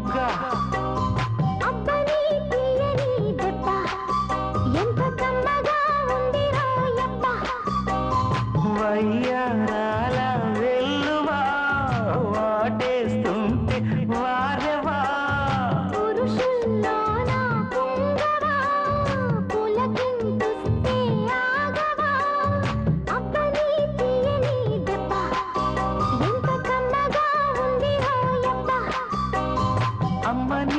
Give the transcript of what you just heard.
మొగ్గ అబ్బని తీయని దెబ్బ ఎంత కమ్మగా ఉంది రోయబ్బ వయ్యారాల వెల్లువా వాటేస్తుంటే వారెవా పురుషుల్లోన పొంగవా పులకింతుస్తే ఆగవా అబ్బని తీయని దెబ్బ ఎంత కమ్మగా ఉంది రోయబ్బ అమ్మని